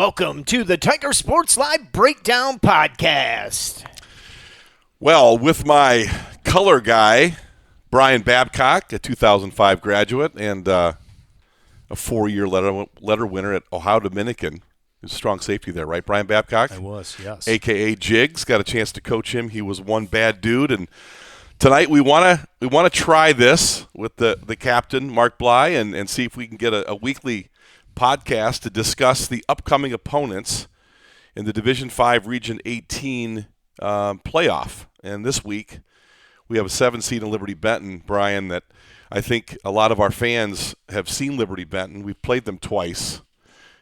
Welcome to the Tiger Sports Live Breakdown Podcast. Well, with my color guy, Brian Babcock, a 2005 graduate and a four-year letter winner at Ohio Dominican. He's a strong safety there, right, Brian Babcock? I was, yes. AKA Jigs. Got a chance to coach him. He was one bad dude, and tonight we want to try this with the captain, Mark Bly, and see if we can get a weekly podcast to discuss the upcoming opponents in the Division 5 Region 18 playoff. And this week we have a 7-seed in Liberty Benton, Brian, that I think a lot of our fans have seen Liberty Benton. We've played them twice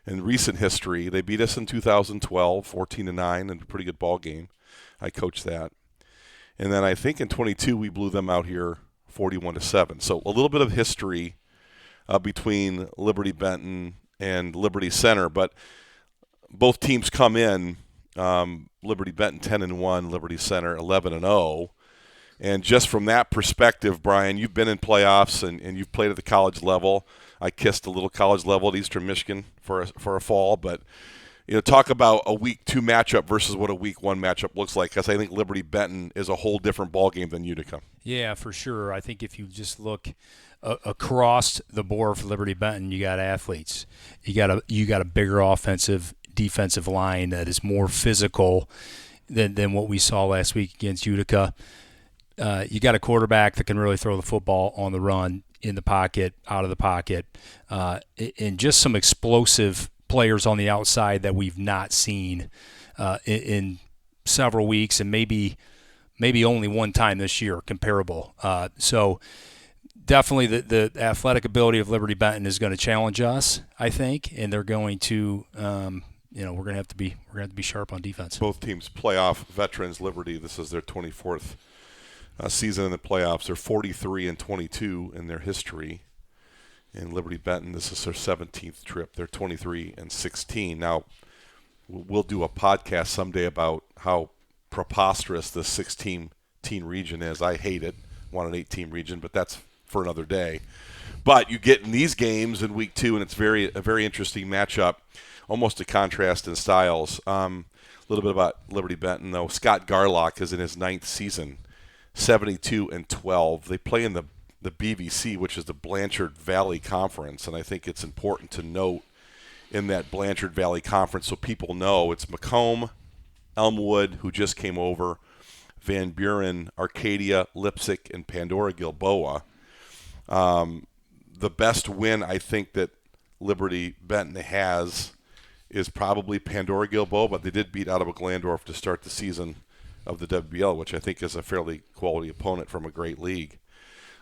in recent history. They beat us in 2012, 14-9, in a pretty good ball game. I coached that. And then I think in 22 we blew them out here 41-7. So a little bit of history between Liberty Benton and Liberty Center, but both teams come in, Liberty Benton 10-1, Liberty Center 11-0. And just from that perspective, Brian, you've been in playoffs and you've played at the college level. I kissed a little college level at Eastern Michigan for a fall, but talk about a week 2 matchup versus what a week 1 matchup looks like, because I think Liberty Benton is a whole different ball game than Utica. Yeah, for sure. I think if you just look across the board for Liberty Benton, you got athletes. You got a bigger offensive, defensive line that is more physical than what we saw last week against Utica. You got a quarterback that can really throw the football on the run, in the pocket, out of the pocket, and just some explosive players on the outside that we've not seen in several weeks, and maybe only one time this year comparable. So definitely the athletic ability of Liberty Benton is going to challenge us, I think, and they're going to we're going to have to be sharp on defense. Both teams playoff veterans. Liberty, this is their 24th season in the playoffs. They're 43-22 in their history. In Liberty Benton, this is their 17th trip. They're 23-16. Now, we'll do a podcast someday about how preposterous this 16-team region is. I hate it. Want an 8-team region, but that's for another day. But you get in these games in week 2, and it's a very interesting matchup, almost a contrast in styles. A little bit about Liberty Benton, though. Scott Garlock is in his 9th season, 72-12. They play in the BVC, which is the Blanchard Valley Conference, and I think it's important to note in that Blanchard Valley Conference so people know it's Macomb, Elmwood, who just came over, Van Buren, Arcadia, Lipsick, and Pandora Gilboa. The best win I think that Liberty Benton has is probably Pandora Gilboa, but they did beat Ottawa Glandorf to start the season of the WBL, which I think is a fairly quality opponent from a great league.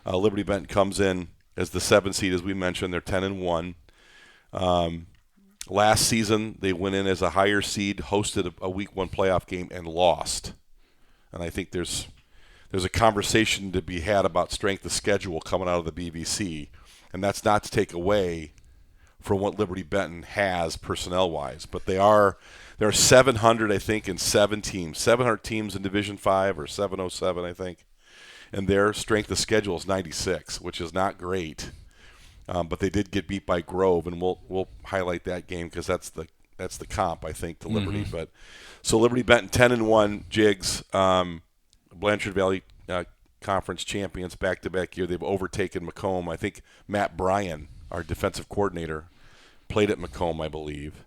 Liberty Benton comes in as the 7th seed, as we mentioned. They're 10-1. Last season, they went in as a higher seed, hosted a week 1 playoff game, and lost. And I think there's a conversation to be had about strength of schedule coming out of the BVC, and that's not to take away from what Liberty Benton has personnel-wise. But there are 700, I think, in 7 teams. 700 teams in Division 5 or 707, I think. And their strength of schedule is 96, which is not great. But they did get beat by Grove, and we'll highlight that game because that's the comp, I think, to Liberty. Mm-hmm. But so Liberty Benton 10-1, Jigs, Blanchard Valley Conference champions back-to-back year. They've overtaken Macomb. I think Matt Bryan, our defensive coordinator, played at Macomb, I believe.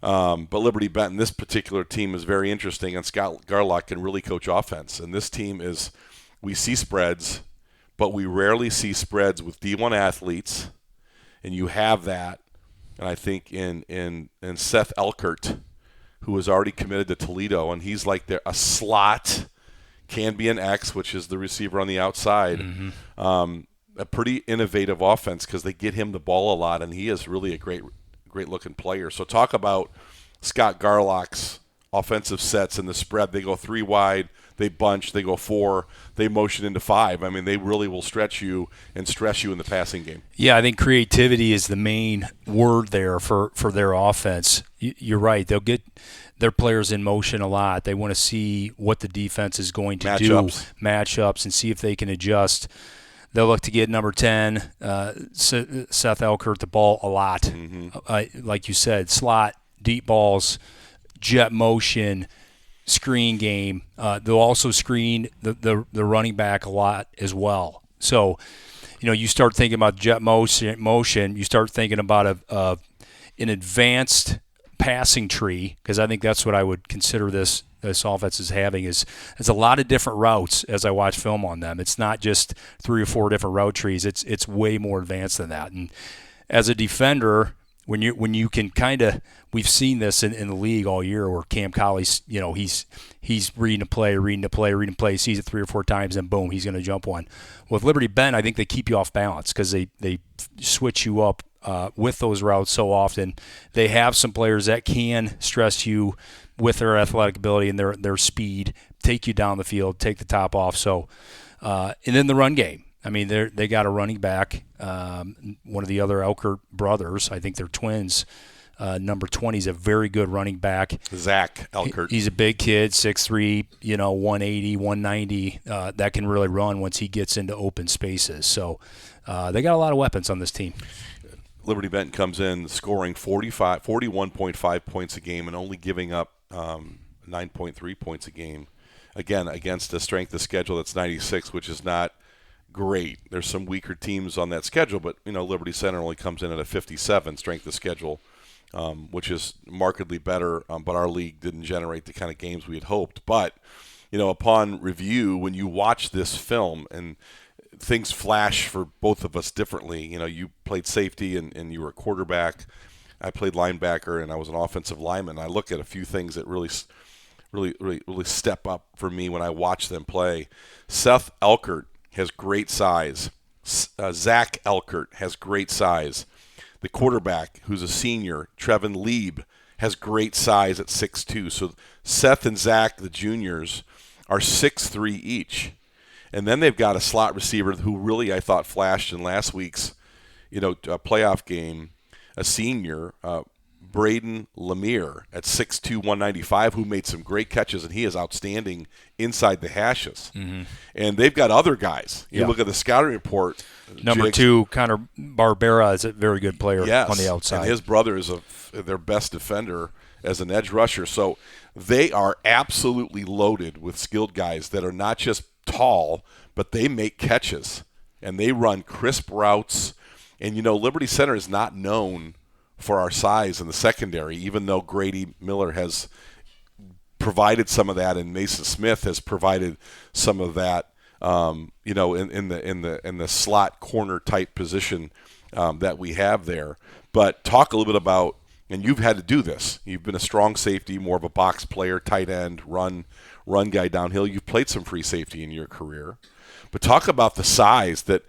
But Liberty Benton, this particular team is very interesting, and Scott Garlock can really coach offense. And this team is, we see spreads, but we rarely see spreads with D1 athletes, and you have that. And I think in Seth Elkert, who is already committed to Toledo, and he's like a slot, can be an X, which is the receiver on the outside. Mm-hmm. A pretty innovative offense because they get him the ball a lot, and he is really a great-looking player. So talk about Scott Garlock's offensive sets and the spread. They go 3 wide, they bunch, they go 4, they motion into 5. I mean, they really will stretch you and stress you in the passing game. Yeah, I think creativity is the main word there for their offense. You're right. They'll get their players in motion a lot. They want to see what the defense is going to do, matchups, and see if they can adjust. They'll look to get number 10, Seth Elkert, the ball a lot. Mm-hmm. Like you said, slot, deep balls, jet motion, screen game. They'll also screen the running back a lot as well. So, you start thinking about jet motion. You start thinking about an advanced passing tree, because I think that's what I would consider this offense is having is a lot of different routes as I watch film on them. It's not just 3 or 4 different route trees. It's way more advanced than that. And as a defender, when you can kind of, we've seen this in the league all year where Cam Colley's, he's reading a play, sees it 3 or 4 times, and boom, he's going to jump one. With Liberty Bend, I think they keep you off balance because they switch you up with those routes so often. They have some players that can stress you with their athletic ability and their speed, take you down the field, take the top off. So, and then the run game. I mean, they got a running back, one of the other Elkert brothers. I think they're twins. Number 20 is a very good running back. Zach Elkert. He's a big kid, 6'3", 180, 190, that can really run once he gets into open spaces. So they got a lot of weapons on this team. Liberty Benton comes in scoring 41.5 points a game and only giving up 9.3 points a game. Again, against a strength of schedule that's 96, which is not great. There's some weaker teams on that schedule, but Liberty Center only comes in at a 57 strength of schedule, which is markedly better. But our league didn't generate the kind of games we had hoped. But upon review, when you watch this film, and things flash for both of us differently. You played safety and you were a quarterback. I played linebacker and I was an offensive lineman. I look at a few things that really step up for me when I watch them play. Seth Elkert has great size. Zach Elkert has great size. The quarterback, who's a senior, Trevin Lieb, has great size at 6'2". So Seth and Zach, the juniors, are 6'3" each. And then they've got a slot receiver who really I thought flashed in last week's playoff game, a senior, Braden Lemire at 6'2", 195, who made some great catches, and he is outstanding inside the hashes. Mm-hmm. And they've got other guys. You look at the scouting report. Number 2, Connor Barbera is a very good player on the outside. And his brother is their best defender as an edge rusher. So they are absolutely loaded with skilled guys that are not just tall, but they make catches, and they run crisp routes. And, Liberty Center is not known for our size in the secondary, even though Grady Miller has provided some of that, and Mason Smith has provided some of that, in the slot corner type position that we have there. But talk a little bit about, and you've had to do this. You've been a strong safety, more of a box player, tight end, run guy downhill. You've played some free safety in your career. But talk about the size that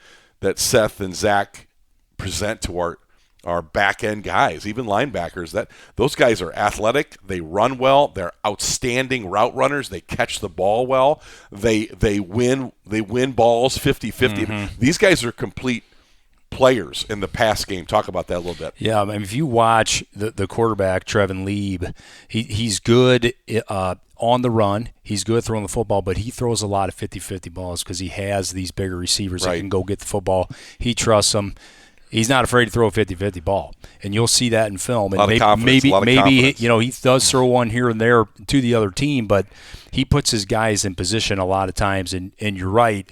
Seth and Zach present to our back-end guys, even linebackers. That those guys are athletic. They run well. They're outstanding route runners. They catch the ball well. They win balls 50-50. Mm-hmm. These guys are complete players in the pass game. Talk about that a little bit. Yeah, I mean, if you watch the quarterback, Trevin Lieb, he's good on the run. He's good throwing the football, but he throws a lot of 50-50 balls because he has these bigger receivers that can go get the football. He trusts them. He's not afraid to throw a 50-50 ball, and you'll see that in film. And maybe he does throw one here and there to the other team, but he puts his guys in position a lot of times. And you're right.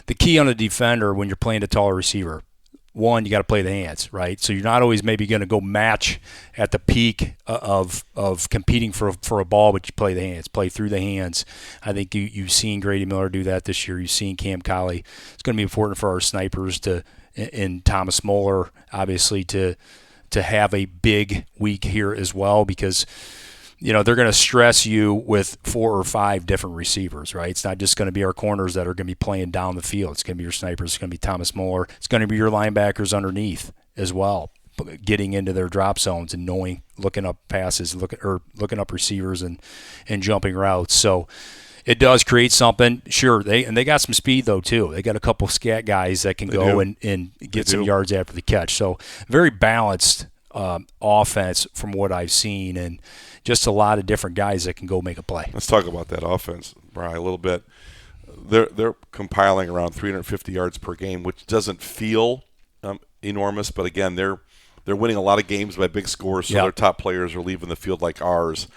The key on a defender when you're playing a taller receiver, one, you got to play the hands, right? So you're not always maybe going to go match at the peak of competing for a ball, but you play the hands, play through the hands. I think you've seen Grady Miller do that this year. You've seen Cam Colley. It's going to be important for our snipers and Thomas Moeller, obviously, to have a big week here as well, because they're going to stress you with 4 or 5 different receivers, right? It's not just going to be our corners that are going to be playing down the field. It's going to be your snipers. It's going to be Thomas Moeller. It's going to be your linebackers underneath as well, getting into their drop zones and looking up passes, looking up receivers and jumping routes. So it does create something. Sure, they got some speed though too. They got a couple scat guys that can go and get some yards after the catch. So very balanced offense from what I've seen, and just a lot of different guys that can go make a play. Let's talk about that offense, Brian, a little bit. They're compiling around 350 yards per game, which doesn't feel enormous, but again, they're They're winning a lot of games by big scores, so Yep. their top players are leaving the field like ours.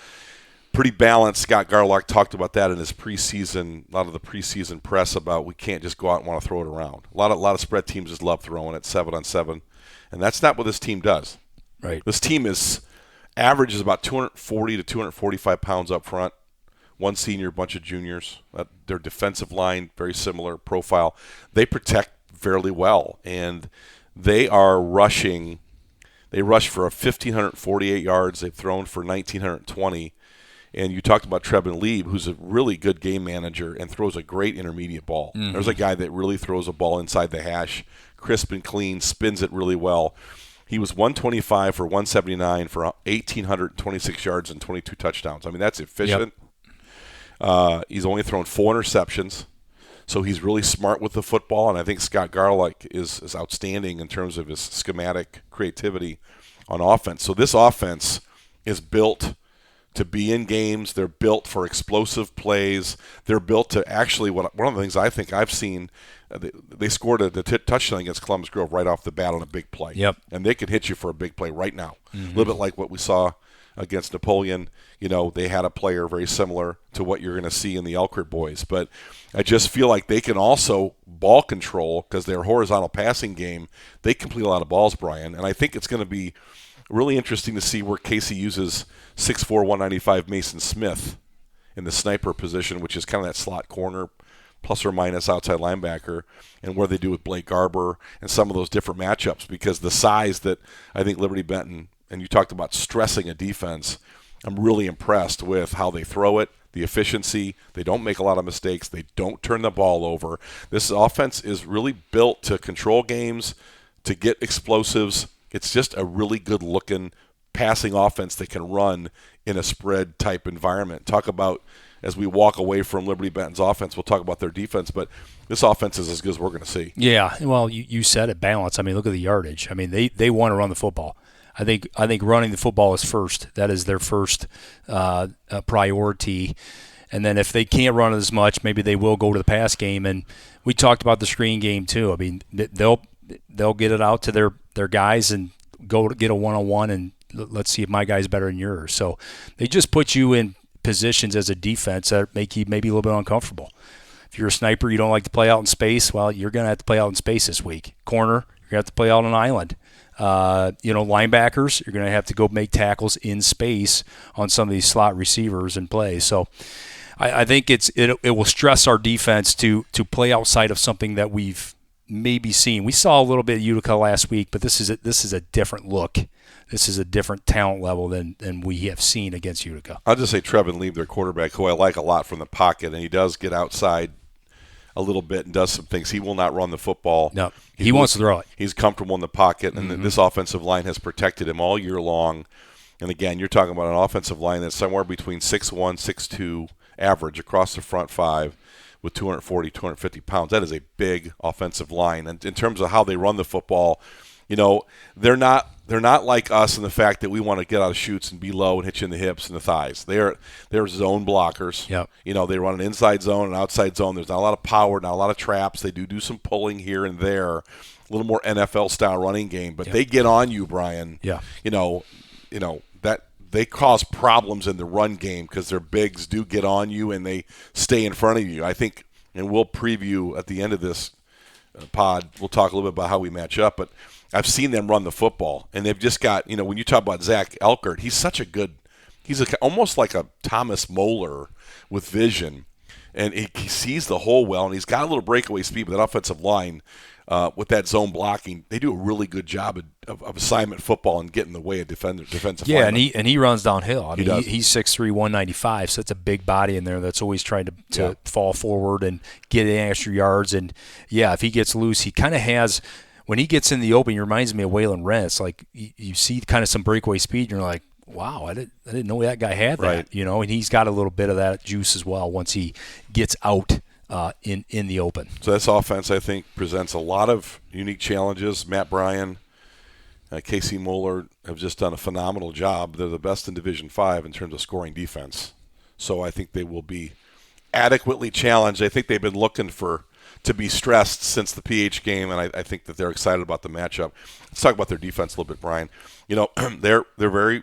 Pretty balanced. Scott Garlock talked about that in his preseason, a lot of the preseason press about we can't just go out and want to throw it around. A lot of spread teams just love throwing it 7-on-7, and that's not what this team does. Right. This team averages about 240 to 245 pounds up front. One senior, bunch of juniors. Their defensive line, very similar profile. They protect fairly well, and they are rushing. They rush for 1,548 yards. They've thrown for 1,920. And you talked about Trevin Lieb, who's a really good game manager and throws a great intermediate ball. Mm-hmm. There's a guy that really throws a ball inside the hash, crisp and clean, spins it really well. He was 125 for 179 for 1,826 yards and 22 touchdowns. I mean, that's efficient. Yep. He's only thrown 4 interceptions, so he's really smart with the football. And I think Scott Garlock is outstanding in terms of his schematic creativity on offense. So this offense is built to be in games. They're built for explosive plays. They're built to actually, one of the things I think I've seen, they scored the touchdown against Columbus Grove right off the bat on a big play. Yep. And they can hit you for a big play right now. A little bit like what we saw against Napoleon. You know, they had a player very similar to what you're going to see in the Elkert boys. But I just feel like they can also ball control because their horizontal passing game, they complete a lot of balls, Brian. And I think it's going to be really interesting to see where Casey uses 6'4", 195 Mason Smith in the sniper position, which is kind of that slot corner, plus or minus outside linebacker, and where they do with Blake Garber and some of those different matchups, because the size that I think Liberty Benton, and you talked about stressing a defense, I'm really impressed with how they throw it, the efficiency. They don't make a lot of mistakes. They don't turn the ball over. This offense is really built to control games, to get explosives. It's just a really good-looking passing offense that can run in a spread-type environment. Talk about, as we walk away from Liberty Benton's offense, we'll talk about their defense, but this offense is as good as we're going to see. Yeah, well, you said it, balance. I mean, look at the yardage. I mean, they want to run the football. I think running the football is first. That is their first priority. And then if they can't run it as much, maybe they will go to the pass game. And we talked about the screen game too. I mean, they'll get it out to their guys and go to get a one-on-one, and let's see if my guy's better than yours. So they just put you in positions as a defense that make you maybe a little bit uncomfortable. If you're a sniper, you don't like to play out in space, well, you're going to have to play out in space this week. Corner, you're going to have to play out on an island. Linebackers, you're going to have to go make tackles in space on some of these slot receivers and plays. So I think it will stress our defense to play outside of something that we've maybe seen. We saw a little bit of Utica last week, but this is a different look. This is a different talent level than we have seen against Utica. I'll just say Trevin Lieb, their quarterback, who I like a lot from the pocket, and he does get outside a little bit and does some things. He will not run the football. No, he wants to throw it. He's comfortable in the pocket, and this offensive line has protected him all year long. And again, you're talking about an offensive line that's somewhere between 6'1", 6'2", average across the front five with 240, 250 pounds. That is a big offensive line. And in terms of how they run the football, you know, they're not like us in the fact that we want to get out of chutes and be low and hit you in the hips and the thighs. They're zone blockers. Yep. You know, they run an inside zone and outside zone. There's not a lot of power, not a lot of traps. They do some pulling here and there, a little more NFL-style running game. But they get on you, Brian. Yeah. You know that they cause problems in the run game because their bigs do get on you and they stay in front of you. I think, and we'll preview at the end of this pod, we'll talk a little bit about how we match up, but I've seen them run the football, and they've just got, you know, when you talk about Zach Elkert, he's almost like a Thomas Moeller with vision, and he sees the hole well, and he's got a little breakaway speed, but that offensive line, with that zone blocking, they do a really good job of assignment football and getting in the way of defensive Yeah, linemen. and he runs downhill. I mean, does. he's 6'3", 195, so it's a big body in there that's always trying to fall forward and get extra yards. And, yeah, if he gets loose, he kind of has – when he gets in the open, he reminds me of Waylon Wren. It's like you see kind of some breakaway speed, and you're like, wow, I didn't know that guy had that. Right. You know, and he's got a little bit of that juice as well once he gets out in the open. So this offense, I think, presents a lot of unique challenges. Matt Bryan, Casey Moeller have just done a phenomenal job. They're the best in Division V in terms of scoring defense. So I think they will be adequately challenged. I think they've been looking to be stressed since the PH game, and I think that they're excited about the matchup. Let's talk about their defense a little bit, Brian. You know, they're very,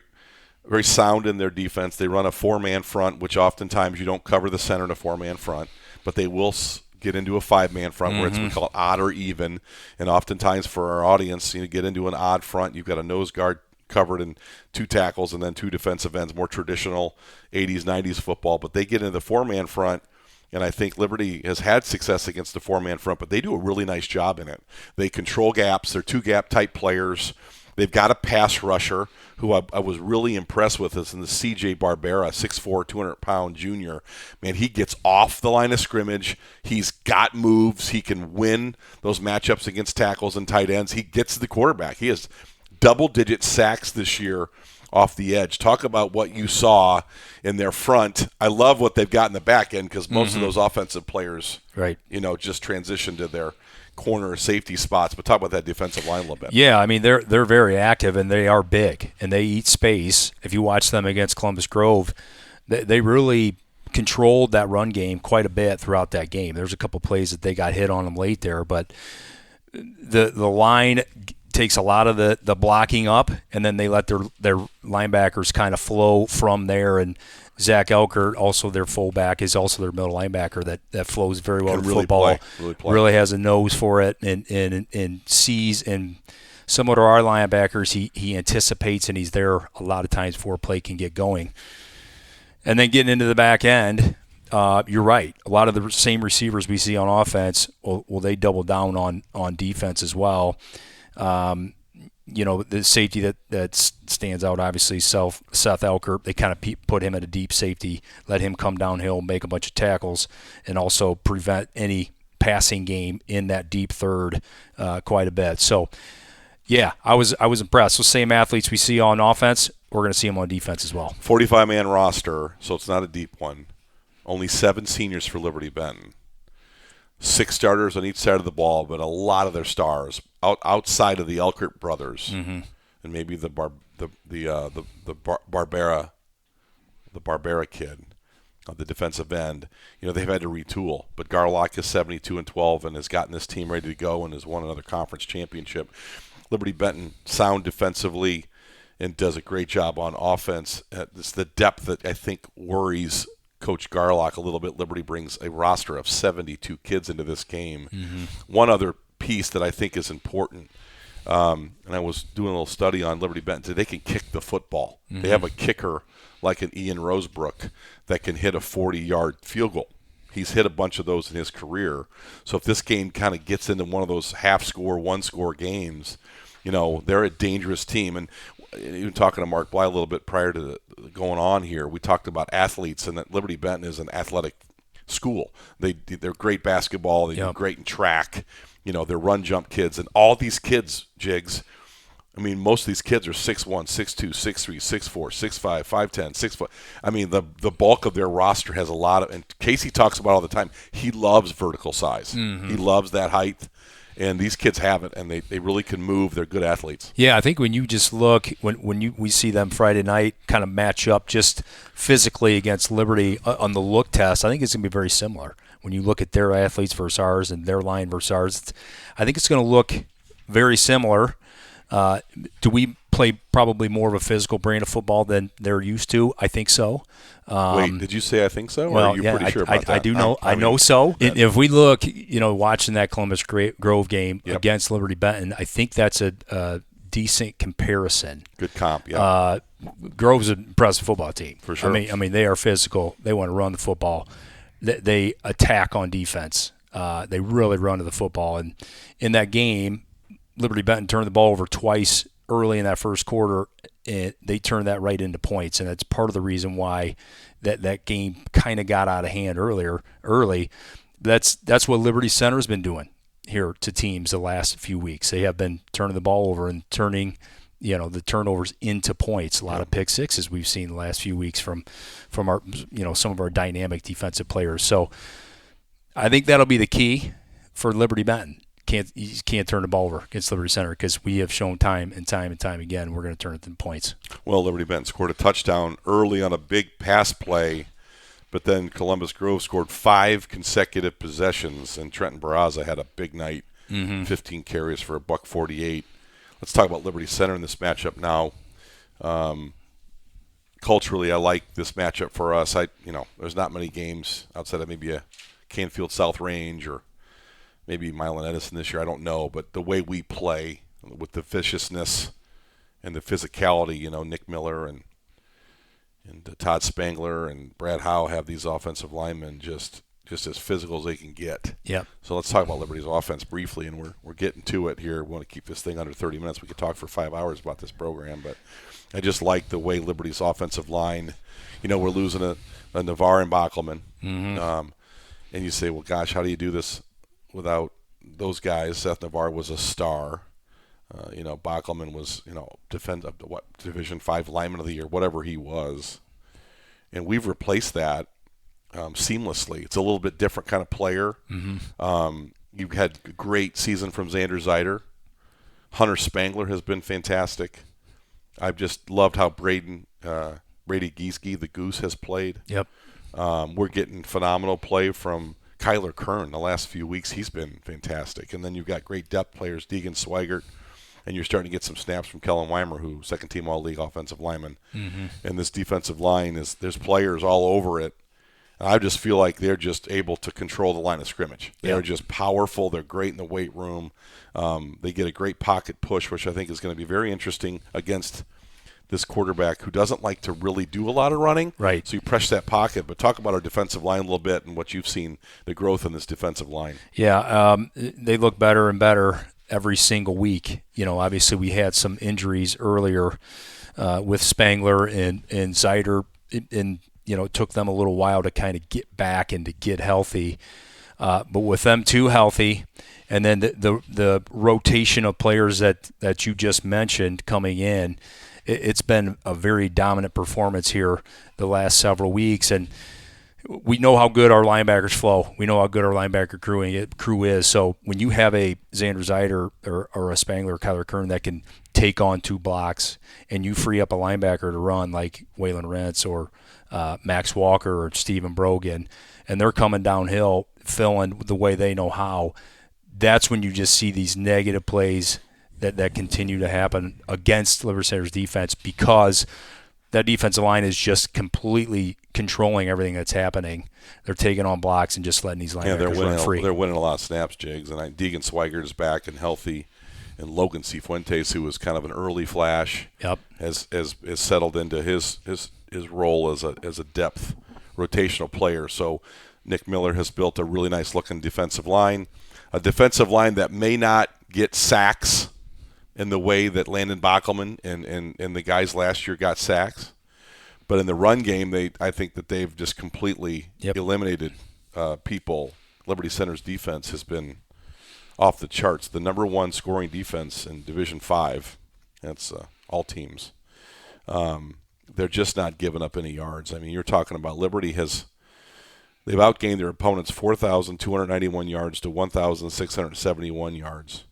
very sound in their defense. They run a 4-man front, which oftentimes you don't cover the center in a 4-man front, but they will get into a 5-man front where we call it odd or even. And oftentimes for our audience, you get into an odd front, you've got a nose guard covered in 2 tackles and then 2 defensive ends, more traditional 80s, 90s football. But they get into the 4-man front, and I think Liberty has had success against the 4-man front, but they do a really nice job in it. They control gaps. They're 2-gap type players. They've got a pass rusher who I was really impressed with is in the C.J. Barbera, 6'4", 200-pound junior. Man, he gets off the line of scrimmage. He's got moves. He can win those matchups against tackles and tight ends. He gets to the quarterback. He has double-digit sacks this year off the edge. Talk about what you saw in their front. I love what they've got in the back end because most of those offensive players, just transitioned to their corner safety spots. But talk about that defensive line a little bit. Yeah, I mean, they're very active, and they are big, and they eat space. If you watch them against Columbus Grove, they really controlled that run game quite a bit throughout that game. There's a couple plays that they got hit on them late there, but the line takes a lot of the blocking up, and then they let their linebackers kind of flow from there. And Zach Elkert, also their fullback, is also their middle linebacker that flows very well to football. Really has a nose for it and sees, and similar to our linebackers, he anticipates, and he's there a lot of times before play can get going. And then getting into the back end, you're right. A lot of the same receivers we see on offense, well they double down on defense as well. The safety that stands out, obviously, Seth Elkert, they kind of put him at a deep safety, let him come downhill, make a bunch of tackles, and also prevent any passing game in that deep third quite a bit. So, yeah, I was impressed. So same athletes we see on offense, we're going to see them on defense as well. 45-man roster, so it's not a deep one. Only 7 seniors for Liberty Benton. 6 starters on each side of the ball, but a lot of their stars outside of the Elkert brothers, and maybe the Barbera kid, the defensive end. They've had to retool, but Garlock is 72-12 and has gotten this team ready to go and has won another conference championship. Liberty Benton sound defensively and does a great job on offense. It's the depth that I think worries Coach Garlock a little bit. Liberty brings a roster of 72 kids into this game. One other piece that I think is important, and I was doing a little study on Liberty Benton, they can kick the football. They have a kicker like an Ian Rosebrook that can hit a 40-yard field goal. He's hit a bunch of those in his career. So if this game kind of gets into one of those half-score, one-score games, they're a dangerous team. And even talking to Mark Bly a little bit prior to going on here, we talked about athletes and that Liberty Benton is an athletic school. They're great basketball. They do great in track. They're run jump kids. And all these kids, Jigs, I mean, most of these kids are 6'1", 6'2", 6'3", 6'4", 6'5", 5'10", 6 foot. I mean, the bulk of their roster has a lot of – and Casey talks about all the time, he loves vertical size. He loves that height. And these kids have it, and they really can move. They're good athletes. Yeah, I think when you just look, we see them Friday night kind of match up just physically against Liberty on the look test, I think it's going to be very similar. When you look at their athletes versus ours and their line versus ours, I think it's going to look very similar. Do we play probably more of a physical brand of football than they're used to? I think so. Wait, did you say I think so? Well, or are you pretty sure about that? I do know. I know so. If we look, watching that Columbus Grove game against Liberty Benton, I think that's a decent comparison. Good comp, yeah. Grove's an impressive football team. For sure. I mean, they are physical. They want to run the football. They attack on defense. They really run to the football. And in that game, Liberty Benton turned the ball over twice early in that first quarter, and they turned that right into points. And that's part of the reason why that game kind of got out of hand early. That's what Liberty Center has been doing here to teams the last few weeks. They have been turning the ball over and turning the turnovers into points. A lot of pick sixes we've seen the last few weeks from our some of our dynamic defensive players. So I think that'll be the key for Liberty Benton. You can't turn the ball over against Liberty Center because we have shown time and time again we're going to turn it into points. Well, Liberty Benton scored a touchdown early on a big pass play But then Columbus Grove scored 5 consecutive possessions, and Trenton Barraza had a big night, 15 carries for $148. Let's talk about Liberty Center in this matchup now. Culturally, I like this matchup for us. There's not many games outside of maybe a Canfield South Range or maybe Milan Edison this year. I don't know, but the way we play with the viciousness and the physicality, Nick Miller and Todd Spangler and Brad Howe have these offensive linemen just as physical as they can get. Yep. So let's talk about Liberty's offense briefly, and we're getting to it here. We want to keep this thing under 30 minutes. We could talk for 5 hours about this program, but I just like the way Liberty's offensive line, we're losing a Navarre and Bockelman. And you say, well, gosh, how do you do this without those guys? Seth Navarre was a star. Bockelman was, Division 5 lineman of the year, whatever he was. And we've replaced that seamlessly. It's a little bit different kind of player. You've had a great season from Xander Zeider. Hunter Spangler has been fantastic. I've just loved how Brady Gieske, the Goose, has played. Yep. We're getting phenomenal play from Kyler Kern the last few weeks. He's been fantastic. And then you've got great depth players, Deegan Swigert, and you're starting to get some snaps from Kellen Weimer, who second-team All-League offensive lineman. And this defensive line, there's players all over it. And I just feel like they're just able to control the line of scrimmage. They're just powerful. They're great in the weight room. They get a great pocket push, which I think is going to be very interesting against this quarterback who doesn't like to really do a lot of running. Right. So you press that pocket. But talk about our defensive line a little bit and what you've seen, the growth in this defensive line. Yeah, they look better and better every single week. Obviously we had some injuries earlier with Spangler and Zeider, and it took them a little while to kind of get back and to get healthy. But with them too healthy, and then the rotation of players that you just mentioned coming in, it's been a very dominant performance here the last several weeks. And we know how good our linebackers flow. We know how good our linebacker crew is. So when you have a Xander Zeider or a Spangler or Kyler Kern that can take on 2 blocks, and you free up a linebacker to run like Waylon Rentz or Max Walker or Stephen Brogan, and they're coming downhill filling the way they know how, that's when you just see these negative plays that continue to happen against Liberty Center's defense, because that defensive line is just completely controlling everything that's happening. They're taking on blocks and just letting these linebackers run free. They're winning a lot of snaps, Jigs. And Deegan Swigert is back and healthy. And Logan Cifuentes, who was kind of an early flash, has settled into his role as a depth rotational player. So Nick Miller has built a really nice-looking defensive line, a defensive line that may not get sacks in the way that Landon Bockelman and the guys last year got sacks. But in the run game, I think that they've just completely eliminated people. Liberty Center's defense has been off the charts. The number 1 scoring defense in Division 5. That's all teams. They're just not giving up any yards. I mean, you're talking about Liberty they've outgained their opponents 4,291 yards to 1,671 yards.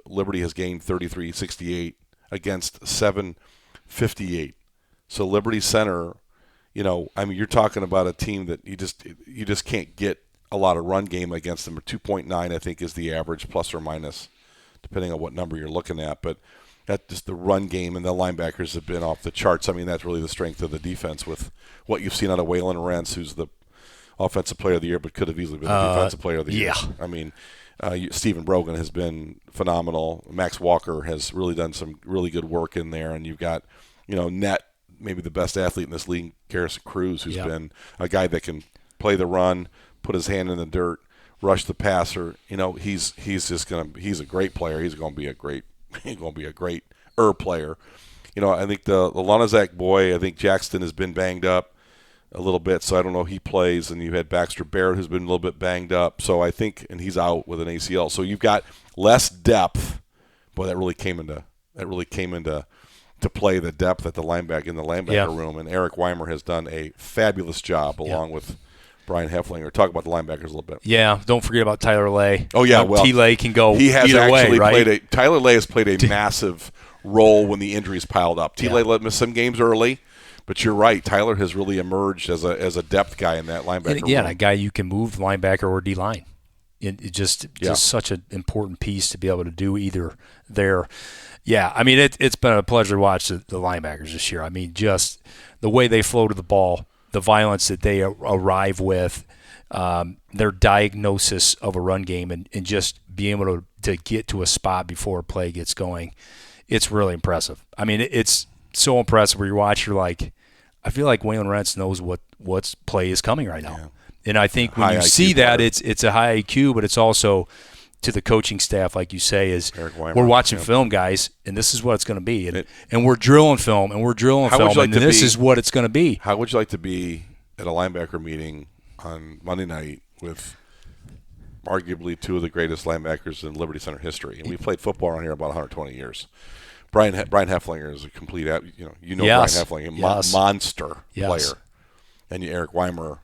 Liberty has gained 33-68 against 758. So Liberty Center, you're talking about a team that you just can't get a lot of run game against them. 2.9, I think, is the average, plus or minus, depending on what number you're looking at. But that just the run game, and the linebackers have been off the charts. I mean, that's really the strength of the defense with what you've seen out of Waylon Rentz, who's the offensive player of the year, but could have easily been the defensive player of the year. I mean, Stephen Brogan has been phenomenal. Max Walker has really done some really good work in there, and you've got, net maybe the best athlete in this league, Garrison Cruz, who's been a guy that can play the run, put his hand in the dirt, rush the passer. He's a great player. He's going to be a great player. I think the Lonazak boy, I think Jackson has been banged up a little bit, so I don't know if he plays. And you had Baxter Barrett, who's been a little bit banged up. So I think, and he's out with an ACL. So you've got less depth. Boy, that really came into play, the depth at the linebacker room. And Eric Weimer has done a fabulous job along with Brian Hefflinger. Talk about the linebackers a little bit. Yeah, don't forget about Tyler Lay. Oh yeah, well, T-Lay can go he has either way, right? Tyler Lay has played a massive role when the injuries piled up. T-Lay let miss some games early, But you're right. Tyler has really emerged as a depth guy in that linebacker And again, room. a guy you can move linebacker or D-line. It just such an important piece to be able to do either there. Yeah, I mean, it's been a pleasure to watch the linebackers this year. I mean, just the way they flow to the ball, the violence that they arrive with, their diagnosis of a run game, and just being able to get to a spot before a play gets going. It's really impressive. I mean, it's so impressive where you watch, you're like, I feel like Waylon Rentz knows what play is coming right now. Yeah. And I think when you see that, it's a high IQ, but it's also to the coaching staff, like you say, is we're watching film, guys, and this is what it's going to be. And we're drilling film, and this is what it's going to be. How would you like to be at a linebacker meeting on Monday night with arguably two of the greatest linebackers in Liberty Center history? And we played football around here about 120 years. Brian Hefflinger is a complete, Brian Hefflinger, monster player. And Eric Weimer,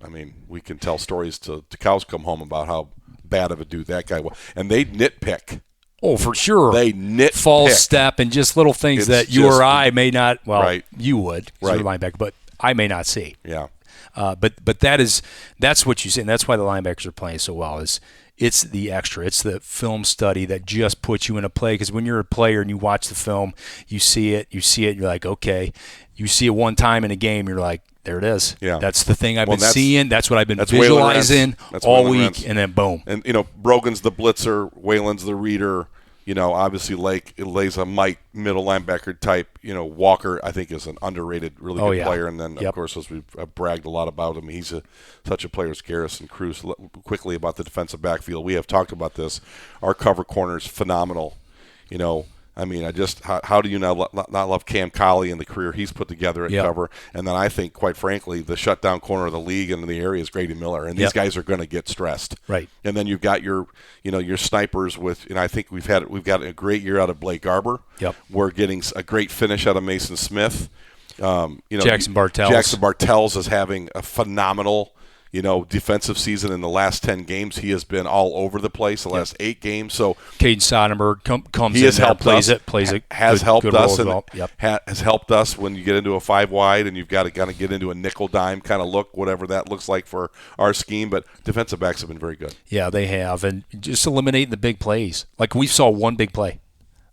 I mean, we can tell stories to cows come home about how bad of a dude that guy was. And they nitpick. Oh, for sure. They nitpick. False step and just little things that you or I may not, you would, right. Linebacker, but I may not see. Yeah. But that's what you see, and that's why the linebackers are playing so well. It's the extra. It's the film study that just puts you in a play. Because when you're a player and you watch the film, you see it, you're like, okay. You see it one time in a game, you're like, there it is. Yeah. That's the thing I've been seeing. That's what I've been visualizing all week, and then boom. And, Brogan's the blitzer, Waylon's the reader. Obviously Lake lays a Mike middle linebacker type. Walker, I think, is an underrated, really good player. And then, of course, as we've bragged a lot about him, he's such a player as Garrison Cruz. Quickly about the defensive backfield, we have talked about this. Our cover corner is phenomenal. I mean, how do you not love Cam Colley and the career he's put together at cover? And then I think, quite frankly, the shutdown corner of the league and in the area is Grady Miller. And these guys are going to get stressed. Right. And then you've got your snipers with, and I think we've got a great year out of Blake Garber. Yep. We're getting a great finish out of Mason Smith. Jackson Bartels. Jackson Bartels is having a phenomenal defensive season in the last 10 games. He has been all over the place the last 8 games. So Caden Sonnenberg comes he has in helped there, us, has helped us has helped us when you get into a 5 wide and you've got to kind of get into a nickel dime kind of look, whatever that looks like for our scheme. But defensive backs have been very good. Yeah, they have. And just eliminating the big plays. Like we saw one big play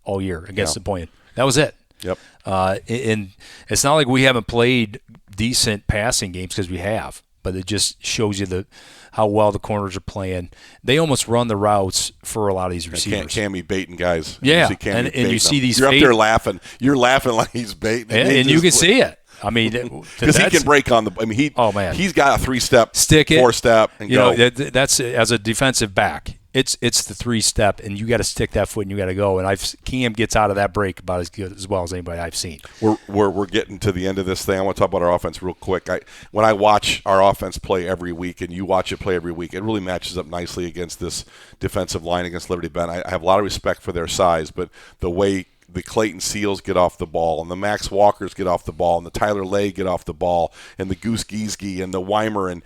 all year against the point. That was it. Yep. And it's not like we haven't played decent passing games, because we have. But it just shows you how well the corners are playing. They almost run the routes for a lot of these receivers. Cammy baiting guys. Yeah, and you see these. You're up there laughing. You're laughing like he's baiting. And you can see it. I mean, because he can break on the. I mean, he's got a 3-step, stick it, 4-step, and go. That's as a defensive back. It's the 3-step, and you got to stick that foot, and you got to go. And Cam gets out of that break about as well as anybody I've seen. We're getting to the end of this thing. I want to talk about our offense real quick. When I watch our offense play every week, and you watch it play every week, it really matches up nicely against this defensive line against Liberty Bend. I have a lot of respect for their size, but the way the Clayton Seals get off the ball, and the Max Walkers get off the ball, and the Tyler Lay get off the ball, and the Goose Giesge and the Weimer and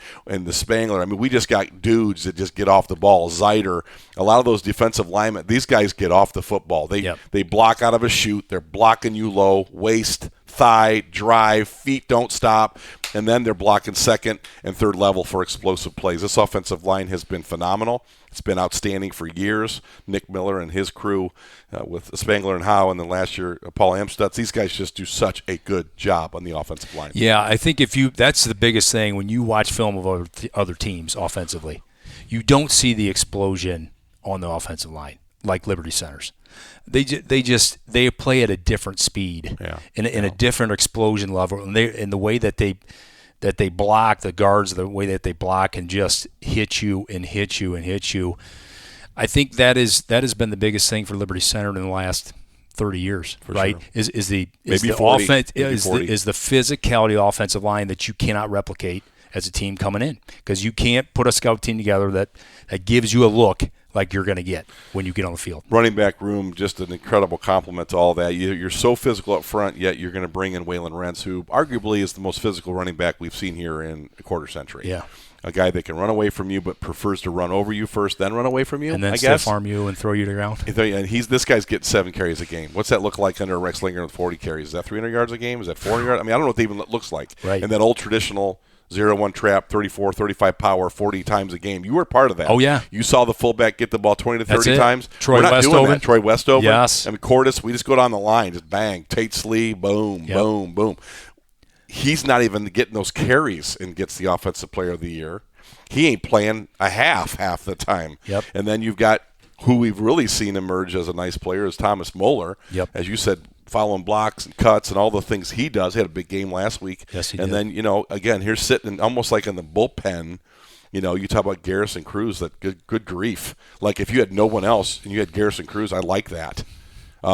the Spangler. I mean, we just got dudes that just get off the ball. Zeider, a lot of those defensive linemen, these guys get off the football. They block out of a chute. They're blocking you low, waist, thigh, drive, feet don't stop, and then they're blocking second and third level for explosive plays. This offensive line has been phenomenal. It's been outstanding for years. Nick Miller and his crew with Spangler and Howe, and then last year Paul Amstutz. These guys just do such a good job on the offensive line. Yeah, I think that's the biggest thing when you watch film of other teams offensively. You don't see the explosion on the offensive line like Liberty Centers. They play at a different speed, in a different explosion level, and the way that they block, the guards, the way that they block and just hit you and hit you and hit you. I think that has been the biggest thing for Liberty Center in the last 30 years, right? Sure. Is the offense is the physicality of the offensive line that you cannot replicate as a team coming in, because you can't put a scout team together that gives you a look like you're going to get when you get on the field. Running back room, just an incredible compliment to all that. You're so physical up front, yet you're going to bring in Waylon Rentz, who arguably is the most physical running back we've seen here in a quarter century. Yeah. A guy that can run away from you, but prefers to run over you first, then run away from you. And then I guess. stiff arm you and throw you to the ground. And this guy's getting 7 carries a game. What's that look like under Rex Linger with 40 carries? Is that 300 yards a game? Is that 400 yards? I mean, I don't know what that even looks like. Right. And that old traditional 0-1 trap, 34, 35 power, 40 times a game. You were part of that. Oh, yeah. You saw the fullback get the ball 20 to 30 That's it. times. Troy We're not doing Westover. that. Troy Westover. Yes. I mean, Cordis, we just go down the line. Just bang. Tate Slee, boom, Yep. boom, boom. He's not even getting those carries and gets the Offensive Player of the Year. He ain't playing a half the time. Yep. And then you've got who we've really seen emerge as a nice player is Thomas Moeller. Yep. As you said, following blocks and cuts and all the things he does. He had a big game last week. Yes, he and did. then, again, here's sitting almost like in the bullpen. You talk about Garrison Cruz, that good grief. Like if you had no one else and you had Garrison Cruz, I like that.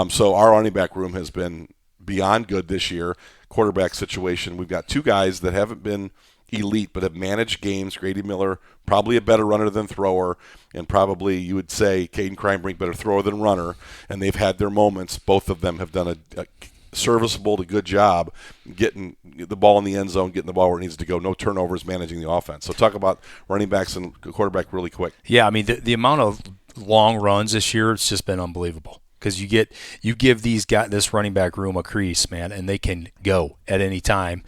So our running back room has been beyond good this year. Quarterback situation, we've got 2 guys that haven't been elite but have managed games. Grady Miller, probably a better runner than thrower, and probably you would say Caden Kreinbrink, better thrower than runner, and they've had their moments. Both of them have done a serviceable to good job getting the ball in the end zone, getting the ball where it needs to go, no turnovers, managing the offense. So talk about running backs and quarterback really quick. Yeah, I mean, the amount of long runs this year, it's just been unbelievable. Because you give this running back room a crease, man, and they can go at any time.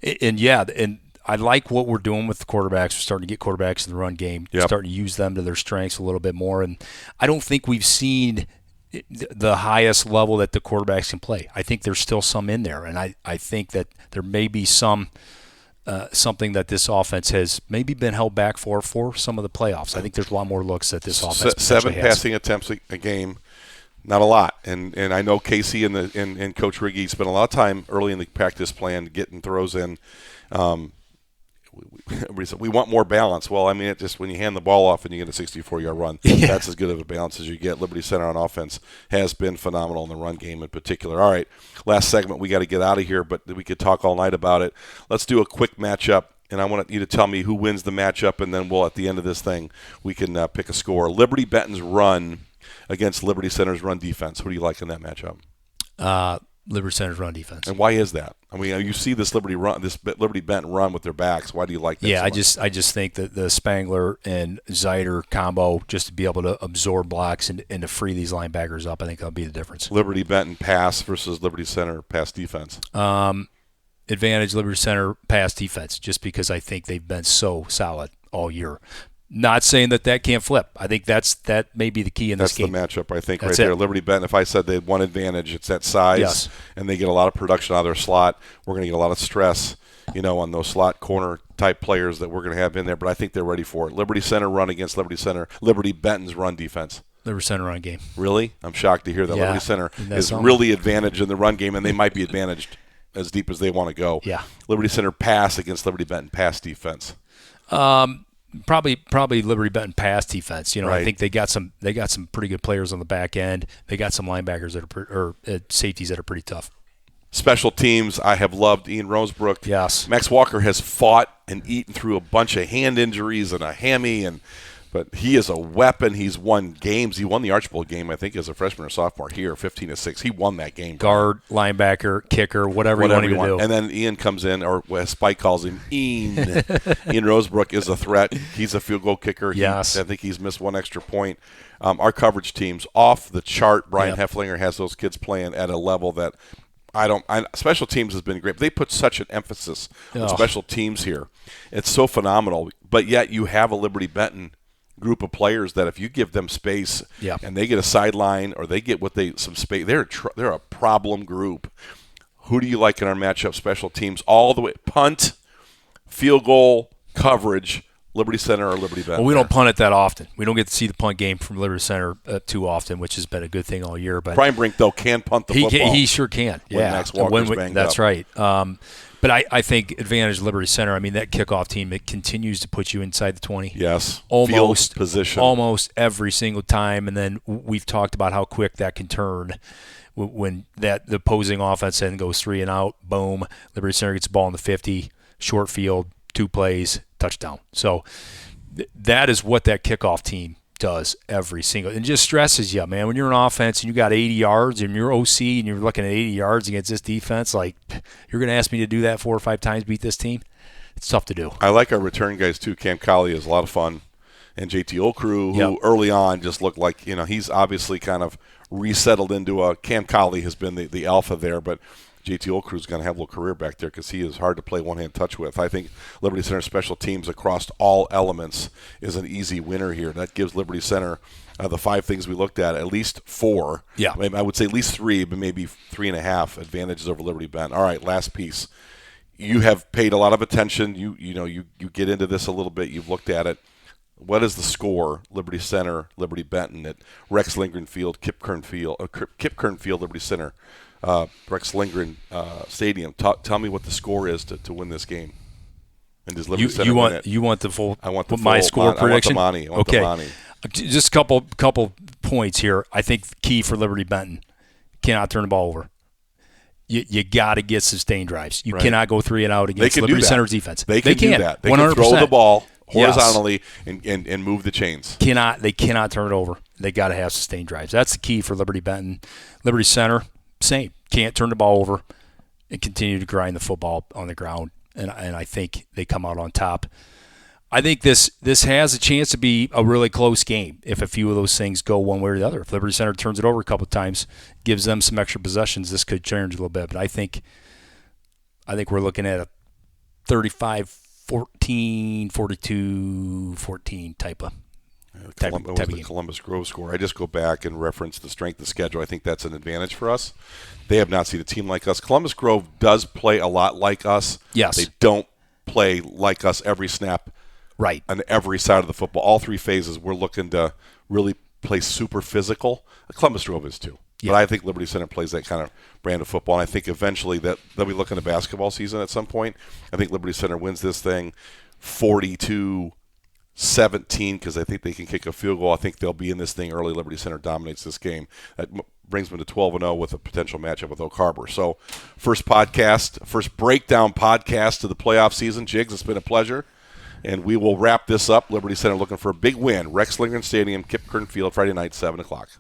And I like what we're doing with the quarterbacks. We're starting to get quarterbacks in the run game. Yep. Starting to use them to their strengths a little bit more. And I don't think we've seen the highest level that the quarterbacks can play. I think there's still some in there, and I think that there may be some something that this offense has maybe been held back for some of the playoffs. I think there's a lot more looks that this offense Seven potentially has. passing attempts a game. Not a lot, and I know Casey and Coach Riggy spent a lot of time early in the practice plan getting throws in. We want more balance. Well, I mean, it just when you hand the ball off and you get a 64-yard run, that's as good of a balance as you get. Liberty Center on offense has been phenomenal in the run game in particular. All right, last segment, we got to get out of here, but we could talk all night about it. Let's do a quick matchup, and I want you to tell me who wins the matchup, and then we'll, at the end of this thing, we can pick a score. Liberty Benton's run against Liberty Center's run defense. Who do you like in that matchup? Liberty Center's run defense. And why is that? I mean, you see this Liberty Benton run with their backs. Why do you like that? Yeah, so much? I just think that the Spangler and Zeider combo, just to be able to absorb blocks and to free these linebackers up, I think that'll be the difference. Liberty Benton pass versus Liberty Center pass defense. Advantage Liberty Center pass defense, just because I think they've been so solid all year. Not saying that can't flip. I think that may be the key in this game. That's the matchup, I think, That's right there. it. Liberty Benton, if I said they had one advantage, it's that size, Yes. and they get a lot of production out of their slot. We're going to get a lot of stress, on those slot corner type players that we're going to have in there, but I think they're ready for it. Liberty Center run against Liberty Benton's run defense. Liberty Center run game. Really? I'm shocked to hear that. Yeah. Liberty Center Isn't that is something? really advantaged in the run game, and they might be advantaged as deep as they want to go. Yeah. Liberty Center pass against Liberty Benton pass defense. Probably Liberty Benton pass defense. Right. I think they got some pretty good players on the back end. They got some linebackers or safeties that are pretty tough. Special teams, I have loved Ian Rosebrook. Yes. Max Walker has fought and eaten through a bunch of hand injuries and a hammy, but he is a weapon. He's won games. He won the Archbold game, I think, as a frosman or sophomore here, 15-6. He won that game. Guard, linebacker, kicker, whatever you want him to do. And then Ian comes in, or as Spike calls him, Ian. Ian Rosebrook is a threat. He's a field goal kicker. Yes. I think he's missed one extra point. Our coverage team's off the chart. Brian Hefflinger has those kids playing at a level that special teams has been great. But they put such an emphasis on special teams here. It's so phenomenal. But yet you have a Liberty Benton group of players that if you give them space and they get a sideline or they get some space, they're a problem group. Who do you like in our matchup? Special teams all the way, punt, field goal, coverage, Liberty Center or Liberty Benton? Well, we don't punt it that often. We don't get to see the punt game from Liberty Center too often, which has been a good thing all year. But Kreinbrink, though, can punt the football. He sure can. When Max Walker's banged that's up. right. But I think advantage Liberty Center. I mean, that kickoff team, it continues to put you inside the 20. Yes. Almost Field position. Almost every single time. And then we've talked about how quick that can turn when the opposing offense then goes 3 and out. Boom. Liberty Center gets the ball in the 50, short field, 2 plays, touchdown. So that is what that kickoff team Does every single, and just stresses you, man. When you're an offense and you got 80 yards and you're OC and you're looking at 80 yards against this defense, like, you're going to ask me to do that 4 or 5 times, beat this team? It's tough to do. I like our return guys too. Cam Colley is a lot of fun, and JT Okru, who early on just looked like, he's obviously kind of resettled into a. Cam Colley has been the alpha there, but JT Okru is going to have a little career back there because he is hard to play one-hand touch with. I think Liberty Center special teams across all elements is an easy winner here. That gives Liberty Center the 5 things we looked at least 4. Yeah. I would say at least 3, but maybe 3.5 advantages over Liberty Benton. All right, last piece. You have paid a lot of attention. You get into this a little bit. You've looked at it. What is the score? Liberty Center, Liberty Benton at Rex Lindgren Field, Kip Kern Field, Liberty Center. Rex Lindgren Stadium. Tell me what the score is to win this game. And does Liberty Center win it? You want the full? I want the my full, score prediction. I want the money. Just a couple points here. I think key for Liberty Benton: cannot turn the ball over. You got to get sustained drives. You cannot go 3 and out against Liberty Center's defense. They can do that. They can throw the ball horizontally and move the chains. They cannot turn it over. They got to have sustained drives. That's the key for Liberty Benton. Liberty Center, same. Can't turn the ball over and continue to grind the football on the ground. And I think they come out on top. I think this has a chance to be a really close game if a few of those things go one way or the other. If Liberty Center turns it over a couple of times, gives them some extra possessions, this could change a little bit. But I think we're looking at a 35-14, 42-14 type of game. Columbus Grove score. I just go back and reference the strength of schedule. I think that's an advantage for us. They have not seen a team like us. Columbus Grove does play a lot like us. Yes. They don't play like us every snap. Right. On every side of the football. All 3 phases, we're looking to really play super physical. Columbus Grove is too. Yeah. But I think Liberty Center plays that kind of brand of football, and I think eventually that they'll be looking at basketball season at some point. I think Liberty Center wins this thing 42-17 because I think they can kick a field goal. I think they'll be in this thing early. Liberty Center dominates this game. That brings them to 12-0 with a potential matchup with Oak Harbor. So first breakdown podcast of the playoff season. Jiggs, it's been a pleasure. And we will wrap this up. Liberty Center looking for a big win. Rex Lindgren Stadium, Kip Kern Field, Friday night, 7 o'clock.